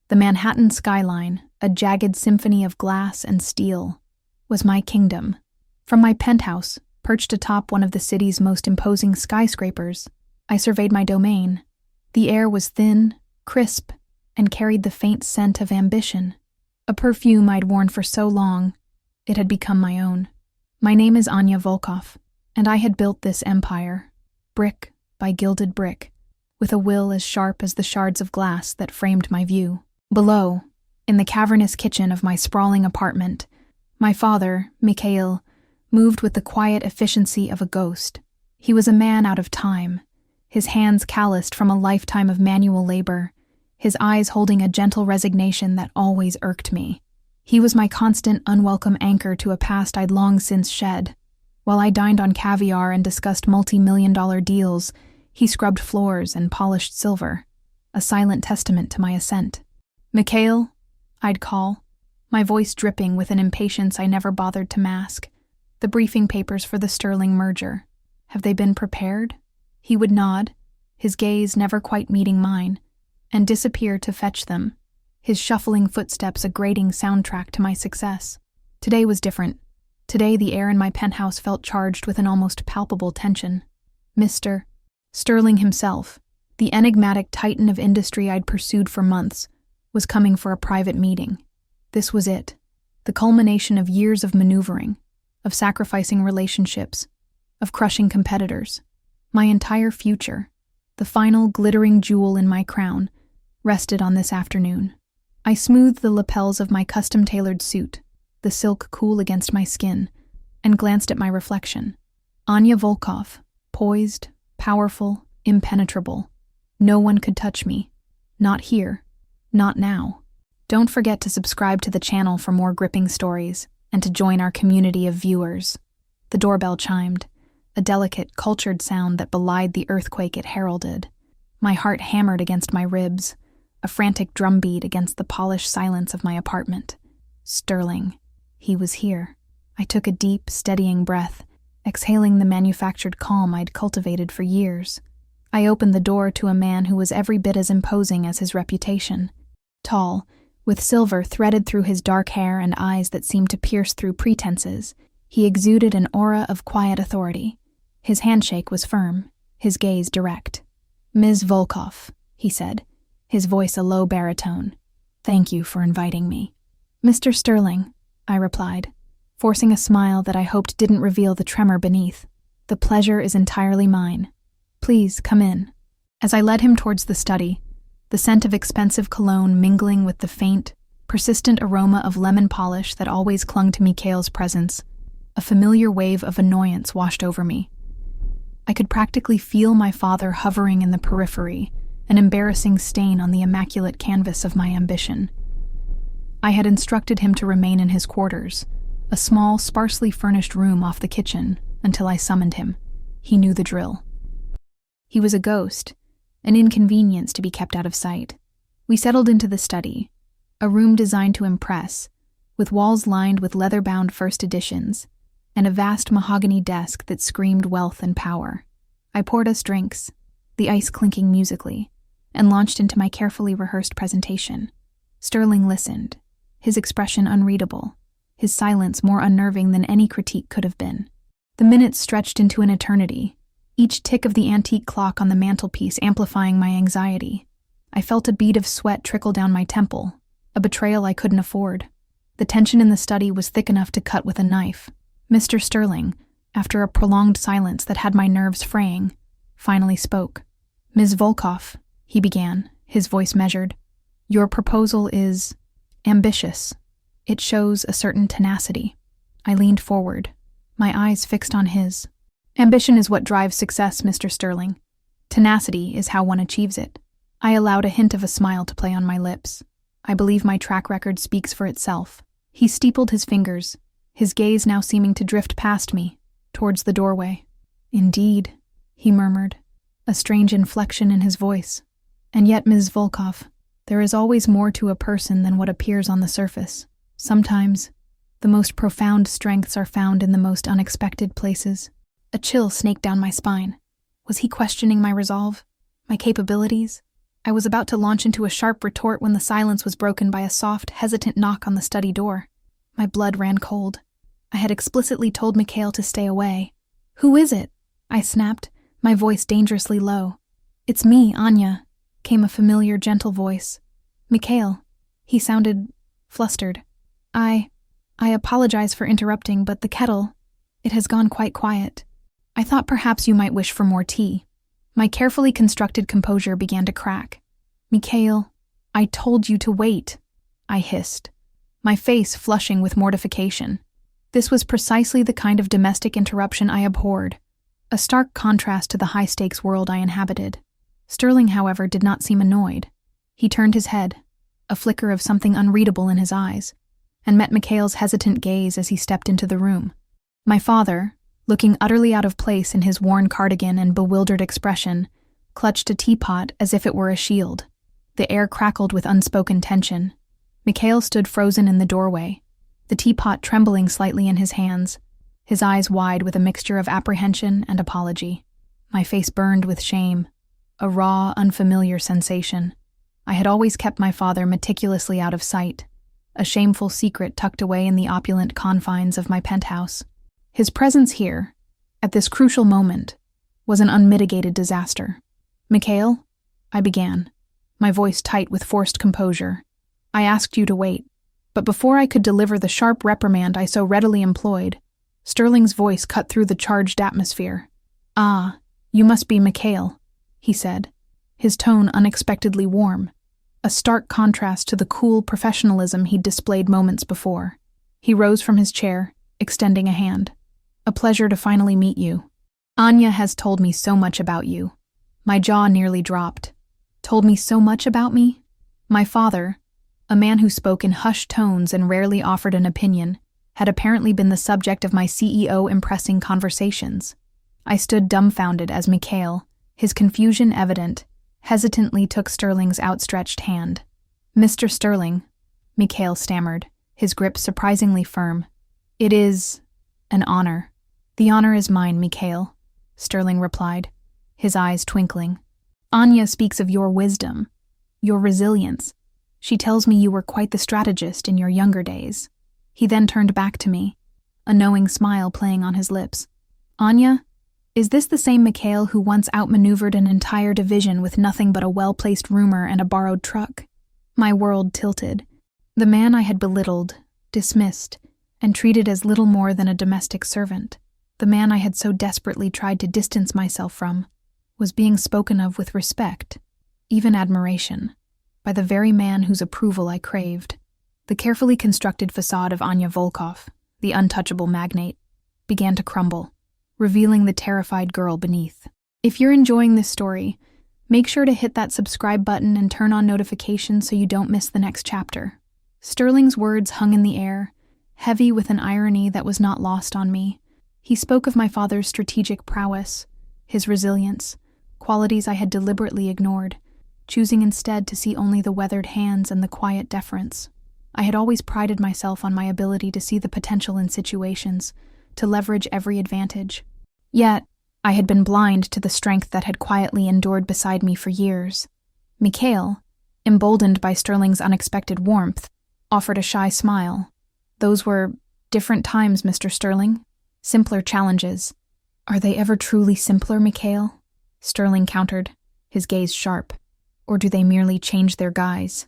The Manhattan skyline, a jagged symphony of glass and steel, was my kingdom. From my penthouse, perched atop one of the city's most imposing skyscrapers, I surveyed my domain. The air was thin, crisp, and carried the faint scent of ambition. A perfume I'd worn for so long, it had become my own. My name is Anya Volkov, and I had built this empire, brick by gilded brick, with a will as sharp as the shards of glass that framed my view. Below, in the cavernous kitchen of my sprawling apartment, my father, Mikhail, moved with the quiet efficiency of a ghost. He was a man out of time, his hands calloused from a lifetime of manual labor, his eyes holding a gentle resignation that always irked me. He was my constant, unwelcome anchor to a past I'd long since shed. While I dined on caviar and discussed multi-million-dollar deals, he scrubbed floors and polished silver, a silent testament to my ascent. "Mikhail," I'd call, my voice dripping with an impatience I never bothered to mask. "The briefing papers for the Sterling merger. Have they been prepared?" He would nod, his gaze never quite meeting mine, and disappear to fetch them, his shuffling footsteps a grating soundtrack to my success. Today was different. Today the air in my penthouse felt charged with an almost palpable tension. Mr. Sterling himself, the enigmatic titan of industry I'd pursued for months, was coming for a private meeting. This was it, the culmination of years of maneuvering, of sacrificing relationships, of crushing competitors. My entire future, the final glittering jewel in my crown, rested on this afternoon. I smoothed the lapels of my custom-tailored suit, the silk cool against my skin, and glanced at my reflection. Anya Volkov, poised, powerful, impenetrable. No one could touch me. Not here. Not now. Don't forget to subscribe to the channel for more gripping stories and to join our community of viewers. The doorbell chimed, a delicate, cultured sound that belied the earthquake it heralded. My heart hammered against my ribs, a frantic drumbeat against the polished silence of my apartment. Sterling. He was here. I took a deep, steadying breath, exhaling the manufactured calm I'd cultivated for years. I opened the door to a man who was every bit as imposing as his reputation. Tall, with silver threaded through his dark hair and eyes that seemed to pierce through pretenses, he exuded an aura of quiet authority. His handshake was firm, his gaze direct. "Ms. Volkov," he said, his voice a low baritone. "Thank you for inviting me." "Mr. Sterling," I replied, forcing a smile that I hoped didn't reveal the tremor beneath. "The pleasure is entirely mine. Please come in." As I led him towards the study, the scent of expensive cologne mingling with the faint, persistent aroma of lemon polish that always clung to Mikhail's presence, a familiar wave of annoyance washed over me. I could practically feel my father hovering in the periphery, an embarrassing stain on the immaculate canvas of my ambition. I had instructed him to remain in his quarters, a small, sparsely furnished room off the kitchen, until I summoned him. He knew the drill. He was a ghost, an inconvenience to be kept out of sight. We settled into the study, a room designed to impress, with walls lined with leather-bound first editions, and a vast mahogany desk that screamed wealth and power. I poured us drinks, the ice clinking musically, and launched into my carefully rehearsed presentation. Sterling listened, his expression unreadable, his silence more unnerving than any critique could have been. The minutes stretched into an eternity, each tick of the antique clock on the mantelpiece amplifying my anxiety. I felt a bead of sweat trickle down my temple, a betrayal I couldn't afford. The tension in the study was thick enough to cut with a knife. Mr. Sterling, after a prolonged silence that had my nerves fraying, finally spoke. "Ms. Volkov," he began, his voice measured, "your proposal is ambitious. It shows a certain tenacity." I leaned forward, my eyes fixed on his. "Ambition is what drives success, Mr. Sterling. Tenacity is how one achieves it." I allowed a hint of a smile to play on my lips. I believe my track record speaks for itself. He steepled his fingers, his gaze now seeming to drift past me, towards the doorway. "Indeed," he murmured, a strange inflection in his voice. "And yet, Ms. Volkov, there is always more to a person than what appears on the surface. Sometimes, the most profound strengths are found in the most unexpected places." A chill snaked down my spine. Was he questioning my resolve? My capabilities? I was about to launch into a sharp retort when the silence was broken by a soft, hesitant knock on the study door. My blood ran cold. I had explicitly told Mikhail to stay away. "Who is it?" I snapped, my voice dangerously low. "It's me, Anya," came a familiar, gentle voice. "Mikhail." He sounded flustered. I apologize for interrupting, but the kettle, it has gone quite quiet. I thought perhaps you might wish for more tea." My carefully constructed composure began to crack. "Mikhail, I told you to wait," I hissed, my face flushing with mortification. This was precisely the kind of domestic interruption I abhorred, a stark contrast to the high-stakes world I inhabited. Sterling, however, did not seem annoyed. He turned his head, a flicker of something unreadable in his eyes, and met Mikhail's hesitant gaze as he stepped into the room. My father, looking utterly out of place in his worn cardigan and bewildered expression, clutched a teapot as if it were a shield. The air crackled with unspoken tension. Mikhail stood frozen in the doorway, the teapot trembling slightly in his hands, his eyes wide with a mixture of apprehension and apology. My face burned with shame, a raw, unfamiliar sensation. I had always kept my father meticulously out of sight, a shameful secret tucked away in the opulent confines of my penthouse. His presence here, at this crucial moment, was an unmitigated disaster. "Mikhail," I began, my voice tight with forced composure, "I asked you to wait." But before I could deliver the sharp reprimand I so readily employed, Sterling's voice cut through the charged atmosphere. "Ah, you must be Mikhail," he said, his tone unexpectedly warm, a stark contrast to the cool professionalism he'd displayed moments before. He rose from his chair, extending a hand. "A pleasure to finally meet you. Anya has told me so much about you." My jaw nearly dropped. Told me so much about me? My father, a man who spoke in hushed tones and rarely offered an opinion, had apparently been the subject of my CEO impressing conversations. I stood dumbfounded as Mikhail, his confusion evident, hesitantly took Sterling's outstretched hand. "Mr. Sterling," Mikhail stammered, his grip surprisingly firm. "It is an honor." "The honor is mine, Mikhail," Sterling replied, his eyes twinkling. "Anya speaks of your wisdom, your resilience. She tells me you were quite the strategist in your younger days." He then turned back to me, a knowing smile playing on his lips. "Anya, is this the same Mikhail who once outmaneuvered an entire division with nothing but a well-placed rumor and a borrowed truck?" My world tilted. The man I had belittled, dismissed, and treated as little more than a domestic servant, the man I had so desperately tried to distance myself from, was being spoken of with respect, even admiration, by the very man whose approval I craved. The carefully constructed facade of Anya Volkov, the untouchable magnate, began to crumble, revealing the terrified girl beneath. If you're enjoying this story, make sure to hit that subscribe button and turn on notifications so you don't miss the next chapter. Sterling's words hung in the air, heavy with an irony that was not lost on me. He spoke of my father's strategic prowess, his resilience, qualities I had deliberately ignored, choosing instead to see only the weathered hands and the quiet deference. I had always prided myself on my ability to see the potential in situations, to leverage every advantage. Yet, I had been blind to the strength that had quietly endured beside me for years. Mikhail, emboldened by Sterling's unexpected warmth, offered a shy smile. "Those were different times, Mr. Sterling. Simpler challenges." "Are they ever truly simpler, Mikhail?" Sterling countered, his gaze sharp. "Or do they merely change their guise?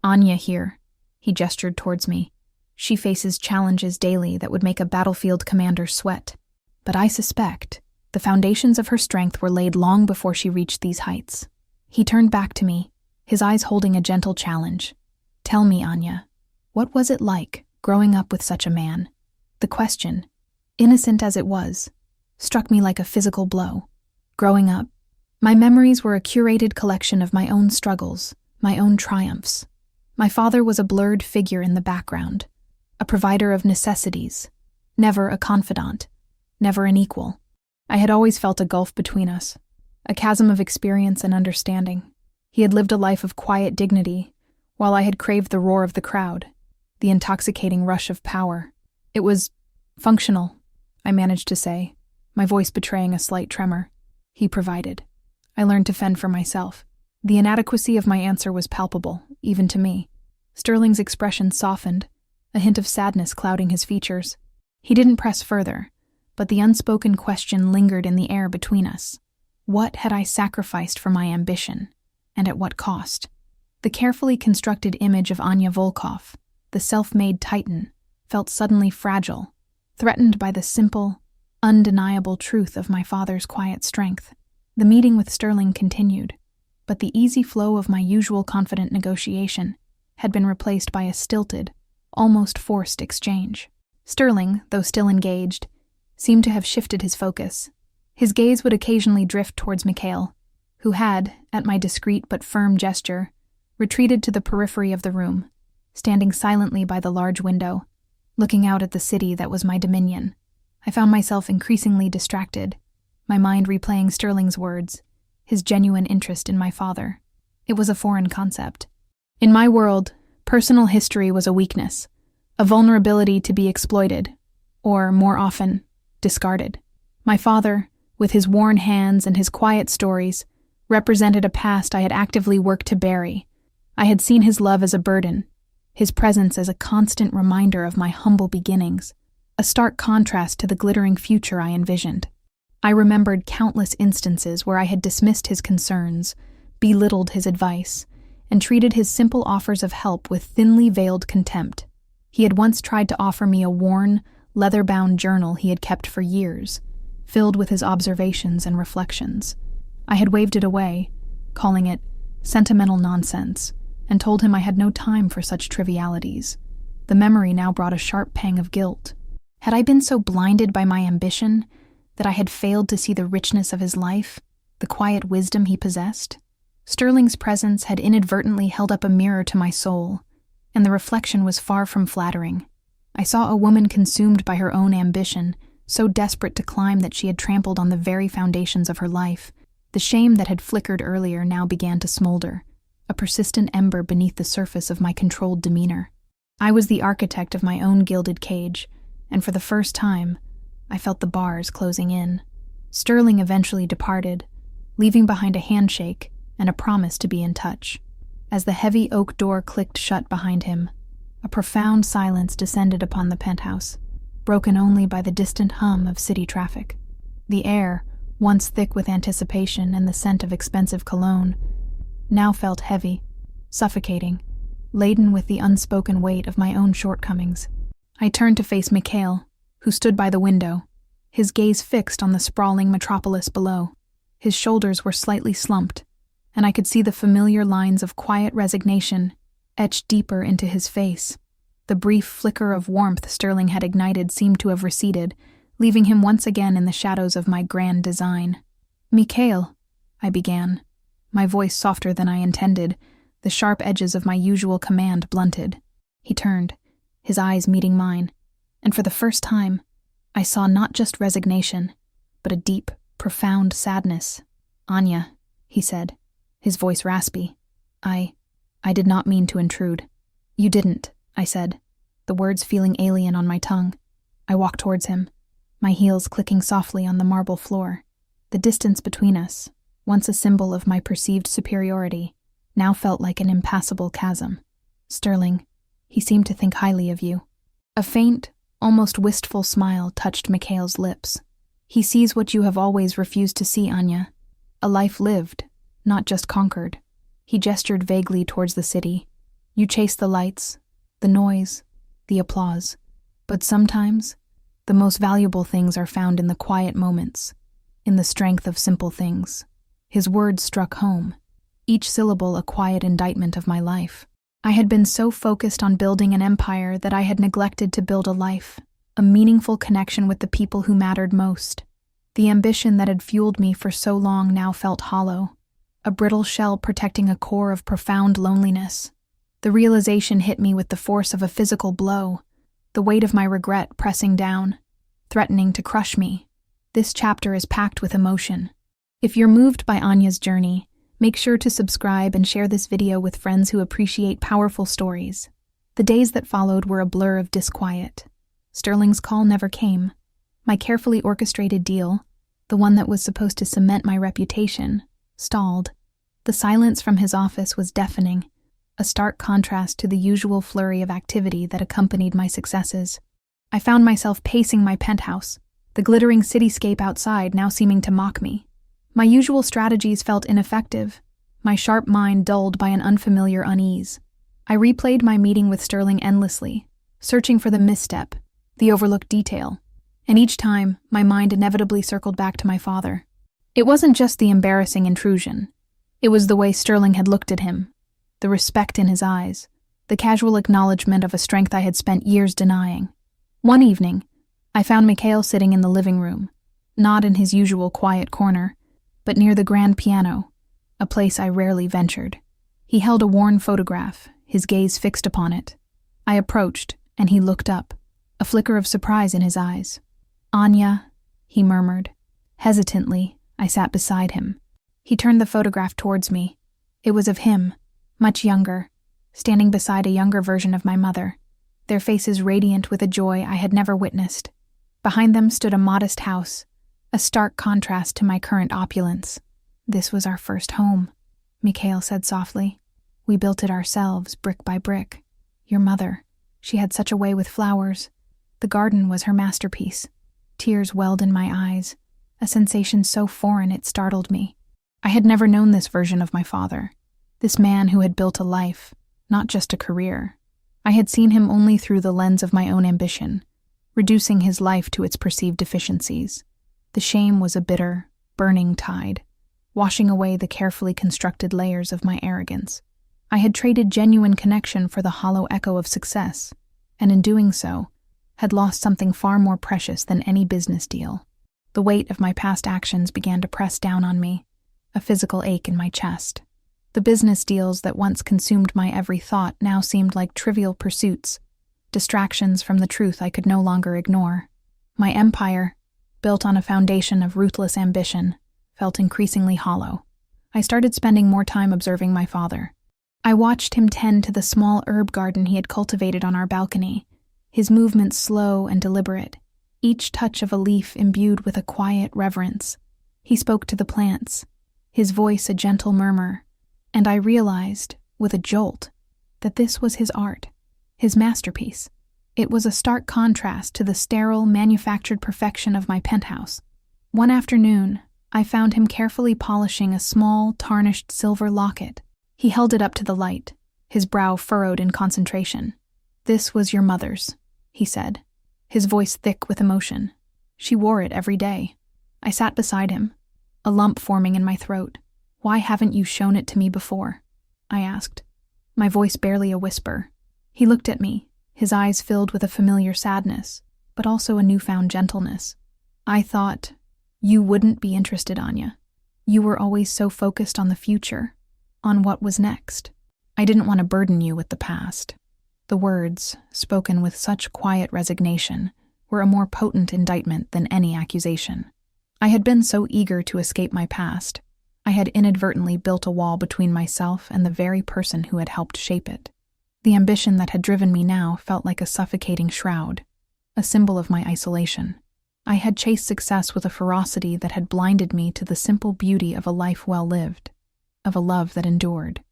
Anya here," he gestured towards me. "She faces challenges daily that would make a battlefield commander sweat. But I suspect the foundations of her strength were laid long before she reached these heights." He turned back to me, his eyes holding a gentle challenge. "Tell me, Anya, what was it like growing up with such a man?" The question, innocent as it was, struck me like a physical blow. Growing up, my memories were a curated collection of my own struggles, my own triumphs. My father was a blurred figure in the background, a provider of necessities, never a confidant, never an equal. I had always felt a gulf between us, a chasm of experience and understanding. He had lived a life of quiet dignity, while I had craved the roar of the crowd, the intoxicating rush of power. It was functional, I managed to say, my voice betraying a slight tremor. He provided. I learned to fend for myself. The inadequacy of my answer was palpable, even to me. Sterling's expression softened, a hint of sadness clouding his features. He didn't press further, but the unspoken question lingered in the air between us. What had I sacrificed for my ambition, and at what cost? The carefully constructed image of Anya Volkov, the self-made titan, felt suddenly fragile, threatened by the simple, undeniable truth of my father's quiet strength. The meeting with Sterling continued, but the easy flow of my usual confident negotiation had been replaced by a stilted, almost forced exchange. Sterling, though still engaged, seemed to have shifted his focus. His gaze would occasionally drift towards Mikhail, who had, at my discreet but firm gesture, retreated to the periphery of the room, standing silently by the large window, looking out at the city that was my dominion. I found myself increasingly distracted, my mind replaying Sterling's words, his genuine interest in my father. It was a foreign concept. In my world, personal history was a weakness, a vulnerability to be exploited, or, more often, discarded. My father, with his worn hands and his quiet stories, represented a past I had actively worked to bury. I had seen his love as a burden, his presence as a constant reminder of my humble beginnings, a stark contrast to the glittering future I envisioned. I remembered countless instances where I had dismissed his concerns, belittled his advice, and treated his simple offers of help with thinly veiled contempt. He had once tried to offer me a worn, leather-bound journal he had kept for years, filled with his observations and reflections. I had waved it away, calling it sentimental nonsense, and told him I had no time for such trivialities. The memory now brought a sharp pang of guilt. Had I been so blinded by my ambition that I had failed to see the richness of his life, the quiet wisdom he possessed? Sterling's presence had inadvertently held up a mirror to my soul, and the reflection was far from flattering. I saw a woman consumed by her own ambition, so desperate to climb that she had trampled on the very foundations of her life. The shame that had flickered earlier now began to smolder, a persistent ember beneath the surface of my controlled demeanor. I was the architect of my own gilded cage, and for the first time, I felt the bars closing in. Sterling eventually departed, leaving behind a handshake and a promise to be in touch. As the heavy oak door clicked shut behind him, a profound silence descended upon the penthouse, broken only by the distant hum of city traffic. The air, once thick with anticipation and the scent of expensive cologne, now felt heavy, suffocating, laden with the unspoken weight of my own shortcomings. I turned to face Mikhail, who stood by the window, his gaze fixed on the sprawling metropolis below. His shoulders were slightly slumped, and I could see the familiar lines of quiet resignation etched deeper into his face. The brief flicker of warmth Sterling had ignited seemed to have receded, leaving him once again in the shadows of my grand design. "Mikhail," I began, my voice softer than I intended, the sharp edges of my usual command blunted. He turned, his eyes meeting mine, and for the first time, I saw not just resignation, but a deep, profound sadness. "Anya," he said, his voice raspy. I did not mean to intrude." "You didn't," I said, the words feeling alien on my tongue. I walked towards him, my heels clicking softly on the marble floor. The distance between us, once a symbol of my perceived superiority, now felt like an impassable chasm. "Sterling, he seemed to think highly of you." A faint, almost wistful smile touched Mikhail's lips. "He sees what you have always refused to see, Anya. A life lived, not just conquered." He gestured vaguely towards the city. "You chase the lights, the noise, the applause. But sometimes, the most valuable things are found in the quiet moments, in the strength of simple things." His words struck home, each syllable a quiet indictment of my life. I had been so focused on building an empire that I had neglected to build a life, a meaningful connection with the people who mattered most. The ambition that had fueled me for so long now felt hollow, a brittle shell protecting a core of profound loneliness. The realization hit me with the force of a physical blow, the weight of my regret pressing down, threatening to crush me. This chapter is packed with emotion. If you're moved by Anya's journey, make sure to subscribe and share this video with friends who appreciate powerful stories. The days that followed were a blur of disquiet. Sterling's call never came. My carefully orchestrated deal, the one that was supposed to cement my reputation, stalled. The silence from his office was deafening, a stark contrast to the usual flurry of activity that accompanied my successes. I found myself pacing my penthouse, the glittering cityscape outside now seeming to mock me. My usual strategies felt ineffective, my sharp mind dulled by an unfamiliar unease. I replayed my meeting with Sterling endlessly, searching for the misstep, the overlooked detail, and each time, my mind inevitably circled back to my father. It wasn't just the embarrassing intrusion. It was the way Sterling had looked at him, the respect in his eyes, the casual acknowledgement of a strength I had spent years denying. One evening, I found Mikhail sitting in the living room, not in his usual quiet corner, but near the grand piano, a place I rarely ventured. He held a worn photograph, his gaze fixed upon it. I approached, and he looked up, a flicker of surprise in his eyes. "Anya," he murmured. Hesitantly, I sat beside him. He turned the photograph towards me. It was of him, much younger, standing beside a younger version of my mother, their faces radiant with a joy I had never witnessed. Behind them stood a modest house, a stark contrast to my current opulence. "This was our first home," Mikhail said softly. "We built it ourselves, brick by brick. Your mother, she had such a way with flowers. The garden was her masterpiece." Tears welled in my eyes, a sensation so foreign it startled me. I had never known this version of my father, this man who had built a life, not just a career. I had seen him only through the lens of my own ambition, reducing his life to its perceived deficiencies. The shame was a bitter, burning tide, washing away the carefully constructed layers of my arrogance. I had traded genuine connection for the hollow echo of success, and in doing so, had lost something far more precious than any business deal. The weight of my past actions began to press down on me, a physical ache in my chest. The business deals that once consumed my every thought now seemed like trivial pursuits, distractions from the truth I could no longer ignore. My empire, built on a foundation of ruthless ambition, felt increasingly hollow. I started spending more time observing my father. I watched him tend to the small herb garden he had cultivated on our balcony, his movements slow and deliberate, each touch of a leaf imbued with a quiet reverence. He spoke to the plants, his voice a gentle murmur, and I realized, with a jolt, that this was his art, his masterpiece. It was a stark contrast to the sterile, manufactured perfection of my penthouse. One afternoon, I found him carefully polishing a small, tarnished silver locket. He held it up to the light, his brow furrowed in concentration. "This was your mother's," he said, his voice thick with emotion. "She wore it every day." I sat beside him, a lump forming in my throat. "Why haven't you shown it to me before?" I asked, my voice barely a whisper. He looked at me, his eyes filled with a familiar sadness, but also a newfound gentleness. "I thought you wouldn't be interested, Anya. You were always so focused on the future, on what was next. I didn't want to burden you with the past." The words, spoken with such quiet resignation, were a more potent indictment than any accusation. I had been so eager to escape my past. I had inadvertently built a wall between myself and the very person who had helped shape it. The ambition that had driven me now felt like a suffocating shroud, a symbol of my isolation. I had chased success with a ferocity that had blinded me to the simple beauty of a life well lived, of a love that endured.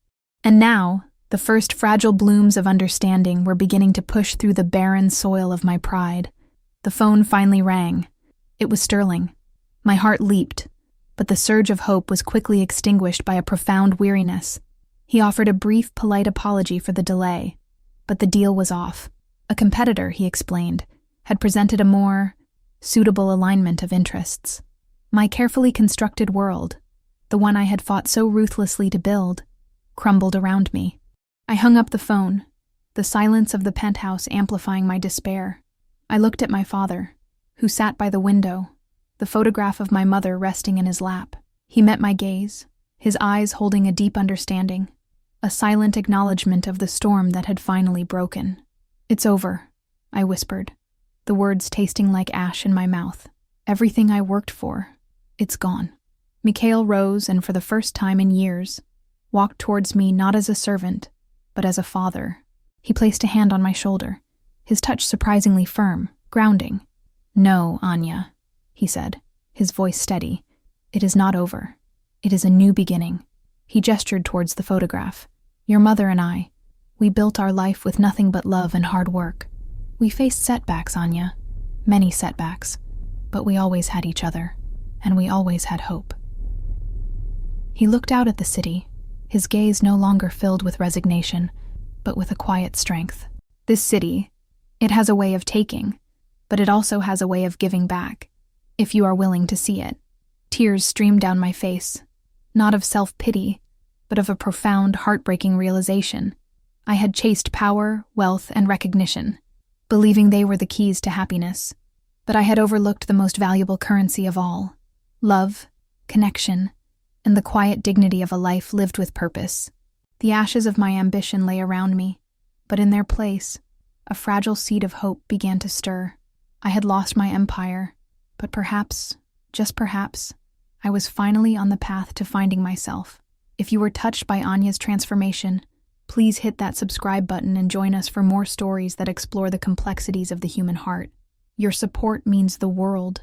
And now, the first fragile blooms of understanding were beginning to push through the barren soil of my pride. The phone finally rang. It was Sterling. My heart leaped, but the surge of hope was quickly extinguished by a profound weariness. He offered a brief, polite apology for the delay, but the deal was off. A competitor, he explained, had presented a more suitable alignment of interests. My carefully constructed world, the one I had fought so ruthlessly to build, crumbled around me. I hung up the phone, the silence of the penthouse amplifying my despair. I looked at my father, who sat by the window, the photograph of my mother resting in his lap. He met my gaze, his eyes holding a deep understanding, a silent acknowledgement of the storm that had finally broken. "It's over," I whispered, the words tasting like ash in my mouth. "Everything I worked for, it's gone." Mikhail rose and for the first time in years, walked towards me not as a servant, but as a father. He placed a hand on my shoulder, his touch surprisingly firm, grounding. "No, Anya," he said, his voice steady. "It is not over. It is a new beginning. He gestured towards the photograph. Your mother and I, we built our life with nothing but love and hard work. We faced setbacks, Anya. Many setbacks. But we always had each other. And we always had hope. He looked out at the city, his gaze no longer filled with resignation, but with a quiet strength. This city, it has a way of taking, but it also has a way of giving back, if you are willing to see it. Tears streamed down my face, not of self-pity, but of a profound, heartbreaking realization. I had chased power, wealth, and recognition, believing they were the keys to happiness, but I had overlooked the most valuable currency of all: love, connection, and the quiet dignity of a life lived with purpose. The ashes of my ambition lay around me, but in their place, a fragile seed of hope began to stir. I had lost my empire, but perhaps, just perhaps, I was finally on the path to finding myself. If you were touched by Anya's transformation, please hit that subscribe button and join us for more stories that explore the complexities of the human heart. Your support means the world